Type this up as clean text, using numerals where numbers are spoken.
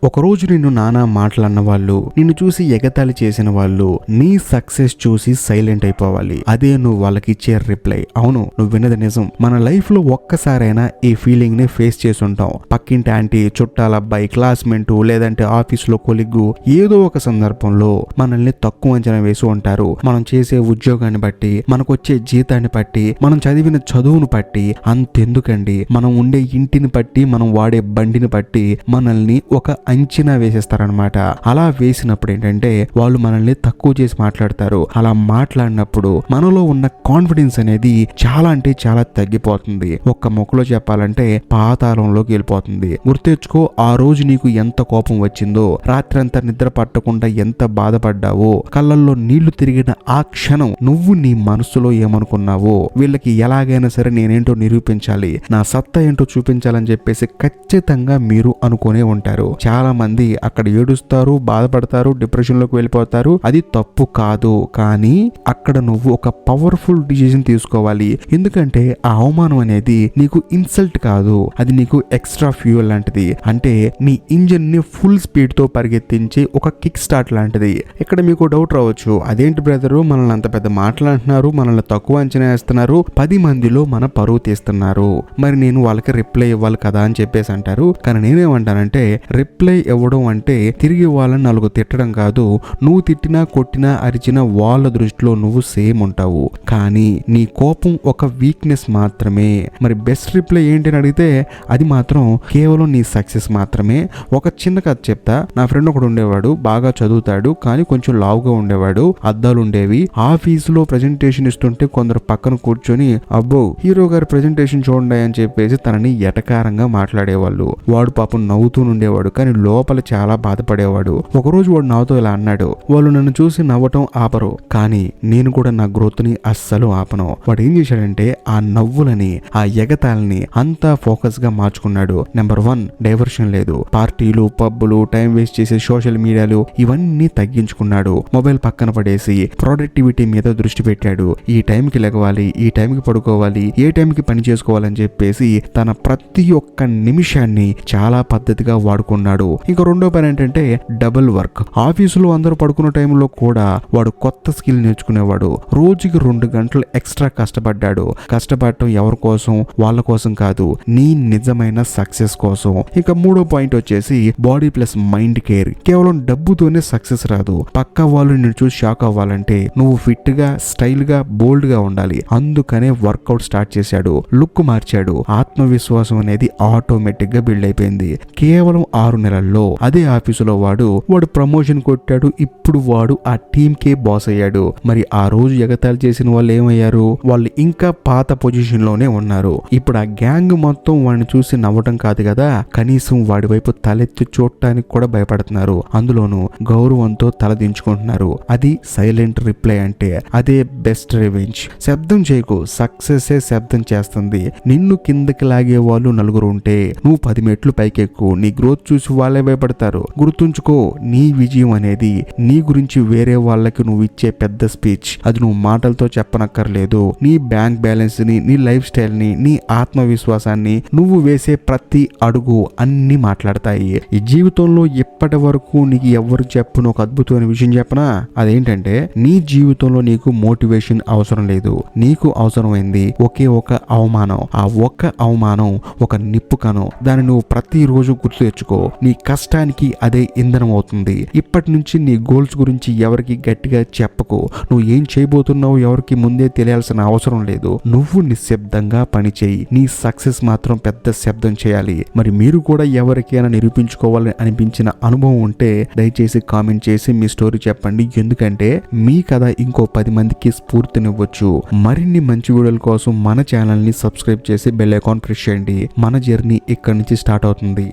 ఒకరోజు నిన్ను నానా మాటలన్న వాళ్ళు, నిన్ను చూసి ఎగతాళి చేసిన వాళ్ళు నీ సక్సెస్ చూసి సైలెంట్ అయిపోవాలి. అదే నువ్వు వాళ్ళకి ఇచ్చే రిప్లై. అవును, నువ్వు విన్నది నిజం. మన లైఫ్ లో ఒక్కసారైనా ఈ ఫీలింగ్ ని ఫేస్ చేసి ఉంటాం. పక్కింటి ఆంటీ, చుట్టాల అబ్బాయి, క్లాస్మేట్ లేదంటే ఆఫీస్ లో కొలిగ్గు ఏదో ఒక సందర్భంలో మనల్ని తక్కువ అంచనా వేసి ఉంటారు. మనం చేసే ఉద్యోగాన్ని బట్టి, మనకొచ్చే జీతాన్ని బట్టి, మనం చదివిన చదువును బట్టి, అంతెందుకండి మనం ఉండే ఇంటిని బట్టి, మనం వాడే బండిని బట్టి మనల్ని ఒక అంచనా వేసేస్తారనమాట. అలా వేసినప్పుడు ఏంటంటే వాళ్ళు మనల్ని తక్కువ చేసి మాట్లాడతారు. అలా మాట్లాడినప్పుడు మనలో ఉన్న కాన్ఫిడెన్స్ అనేది చాలా అంటే చాలా తగ్గిపోతుంది. ఒక్క మొక్కలో చెప్పాలంటే పాతాళంలోకి వెళ్ళిపోతుంది. గుర్తెచ్చుకో, ఆ రోజు నీకు ఎంత కోపం వచ్చిందో, రాత్రంతా నిద్ర పట్టకుండా ఎంత బాధపడ్డావో, కళ్ళల్లో నీళ్లు తిరిగిన ఆ క్షణం నువ్వు నీ మనసులో ఏమనుకున్నావో, వీళ్ళకి ఎలాగైనా సరే నేనేంటో నిరూపించాలి, నా సత్తా ఏంటో చూపించాలని చెప్పేసి ఖచ్చితంగా మీరు అనుకునే ఉంటారు. చాలా మంది అక్కడ ఏడుస్తారు, బాధపడతారు, డిప్రెషన్ లోకి వెళ్ళిపోతారు. అది తప్పు కాదు, కానీ అక్కడ నువ్వు ఒక పవర్ఫుల్ డిసిజన్ తీసుకోవాలి. ఎందుకంటే ఆ అవమానం అనేది నీకు ఇన్సల్ట్ కాదు, అది నీకు ఎక్స్ట్రా ఫ్యూయల్ లాంటిది. అంటే నీ ఇంజిన్ ని ఫుల్ స్పీడ్ తో పరిగెత్తించి ఒక కిక్ స్టార్ట్ లాంటిది. ఇక్కడ మీకు డౌట్ రావచ్చు, అదేంటి బ్రదరు మనల్ని అంత పెద్ద మాట్లాడుతున్నారు, మనల్ని తక్కువ అంచనా వేస్తున్నారు, 10 మందిలో మన పరువు తీస్తున్నారు, మరి నేను వాళ్ళకి రిప్లై ఇవ్వాలి కదా అని చెప్పేసి అంటారు. కానీ నేనేమంటానంటే రిప్లై ఇవ్వడం అంటే తిరిగి వాళ్ళని నలుగు తిట్టడం కాదు. నువ్వు తిట్టినా, కొట్టినా, అరిచినా వాళ్ళ దృష్టిలో నువ్వు సేమ్ ఉంటావు. కానీ నీ కోపం ఒక వీక్నెస్ మాత్రమే. మరి బెస్ట్ రిప్లై ఏంటి అని అడిగితే అది మాత్రం కేవలం నీ సక్సెస్ మాత్రమే. ఒక చిన్న కథ చెప్తా. నా ఫ్రెండ్ ఒకడు ఉండేవాడు, బాగా చదువుతాడు, కానీ కొంచెం లావుగా ఉండేవాడు, అద్దాలు ఉండేవి. ఆఫీసులో ప్రెజెంటేషన్ ఇస్తుంటే కొందరు పక్కన కూర్చొని అబ్బో హీరో గారి ప్రెజెంటేషన్ చూడండి అని చెప్పేసి తనని ఎటకారంగా మాట్లాడేవాళ్ళు. వాడు పాపం నవ్వుతూ ఉండేవాడు, కానీ లోపల చాలా బాధపడేవాడు. ఒకరోజు వాడు నాతో ఇలా అన్నాడు, వాళ్ళు నన్ను చూసి నవ్వటం ఆపరు, కానీ నేను కూడా నా గ్రోత్ ని అస్సలు ఆపను. వాడు ఏం చేశాడంటే ఆ నవ్వులని, ఆ ఎగతాలని అంతా ఫోకస్ గా మార్చుకున్నాడు. నెంబర్ 1, డైవర్షన్ లేదు. పార్టీలు, పబ్బులు, టైం వేస్ట్ చేసే సోషల్ మీడియాలు ఇవన్నీ తగ్గించుకున్నాడు. మొబైల్ పక్కన పడేసి ప్రొడక్టివిటీ మీద దృష్టి పెట్టాడు. ఈ టైంకి లెగవాలి, ఈ టైంకి పడుకోవాలి, ఏ టైంకి పని చేసుకోవాలని చెప్పేసి తన ప్రతి ఒక్క నిమిషాన్ని చాలా పద్ధతిగా వాడుకున్నాడు. ఇంకా రెండో పని ఏంటంటే డబుల్ వర్క్. ఆఫీసులో అందరూ పడుకున్న టైంలో కూడా వాడు కొత్త స్కిల్ నేర్చుకునేవాడు. రోజుకి 2 గంటలు ఎక్స్ట్రా కష్టపడ్డాడు. కష్టపడటం ఎవరి కోసం? వాళ్ళ కోసం కాదు, నీ నిజమైన సక్సెస్ కోసం. ఇంకా మూడో పాయింట్ వచ్చేసి బాడీ ప్లస్ మైండ్ కేర్. కేవలం డబ్బుతోనే సక్సెస్ రాదు. పక్క వాళ్ళు నిన్ను చూసి షాక్ అవ్వాలంటే నువ్వు ఫిట్ గా, స్టైల్ గా, బోల్డ్ గా ఉండాలి. అందుకనే వర్కౌట్ స్టార్ట్ చేశాడు, లుక్ మార్చాడు. ఆత్మవిశ్వాసం అనేది ఆటోమేటిక్ గా బిల్డ్ అయిపోయింది. కేవలం 6 నెలల్లో అదే ఆఫీసులో వాడు ప్రమోషన్ కొట్టాడు. ఇప్పుడు వాడు ఆ టీమ్ కే బాస్ అయ్యాడు. మరి ఆ రోజు ఎగతాళి చేసిన వాళ్ళు ఏమయ్యారు? వాళ్ళు ఇంకా పాత పొజిషన్ లోనే ఉన్నారు. ఇప్పుడు ఆ గ్యాంగ్ మొత్తం వాడిని చూసి నవ్వటం కాదు కదా, కనీసం వాడి వైపు తలెత్తి చూడటానికి కూడా భయపడుతున్నారు. అందులోనూ గౌరవంతో తలదించుకుంటున్నారు. అది సైలెంట్ రిప్లై అంటే. అదే బెస్ట్ రివెంజ్. శబ్దం చేయకు, సక్సెస్ శబ్దం చేస్తుంది. నిన్ను కిందకి లాగే వాళ్ళు నలుగురు ఉంటే నువ్వు 10 మెట్లు పైకెక్కు. నీ గ్రోత్ చూసి వాళ్ళే భయపడతారు. గుర్తుంచుకో, నీ విజయం అనేది నీ గురించి వేరే వాళ్ళకి నువ్వు ఇచ్చే పెద్ద స్పీచ్. అది నువ్వు మాటలతో చెప్పనక్కర్లేదు. నీ బ్యాంక్ బ్యాలెన్స్ ని, నీ లైఫ్ స్టైల్ ని, నీ ఆత్మవిశ్వాసాన్ని, నువ్వు వేసే ప్రతి అడుగు అన్ని మాట్లాడతాయి. ఈ జీవితంలో ఇప్పటి వరకు నీకు ఎవరు చెప్పను ఒక అద్భుతమైన విషయం చెప్పనా? అదేంటంటే నీ జీవితంలో నీకు మోటివేషన్ అవసరం లేదు. నీకు అవసరమైంది ఒకే ఒక అవమానం. ఆ ఒక్క అవమానం ఒక నిప్పు కణం. దాన్ని నువ్వు ప్రతిరోజు గుర్తు తెచ్చుకో. నీ కష్టానికి అదే ఇంధనం అవుతుంది. ఇప్పటి నుంచి నీ గోల్స్ గురించి ఎవరికి గట్టిగా చెప్పకు. నువ్వు ఏం చేయబోతున్నావు ఎవరికి ముందే తెలియాల్సిన అవసరం లేదు. నువ్వు నిశ్శబ్దంగా పని చేయి. నీ సక్సెస్ మాత్రం పెద్ద శబ్దం చేయాలి. మరి మీరు కూడా ఎవరికైనా నిరూపించుకోవాలని అనిపించిన అనుభవం ఉంటే దయచేసి కామెంట్ చేసి మీ స్టోరీ చెప్పండి. ఎందుకంటే మీ కథ ఇంకో 10 మందికి స్ఫూర్తినివ్వచ్చు. మరిన్ని మంచి వీడియోల కోసం మన ఛానల్ ని సబ్స్క్రైబ్ చేసి బెల్ ఐకాన్ ప్రెస్ చేయండి. మన జర్నీ ఇక్కడి నుంచి స్టార్ట్ అవుతుంది.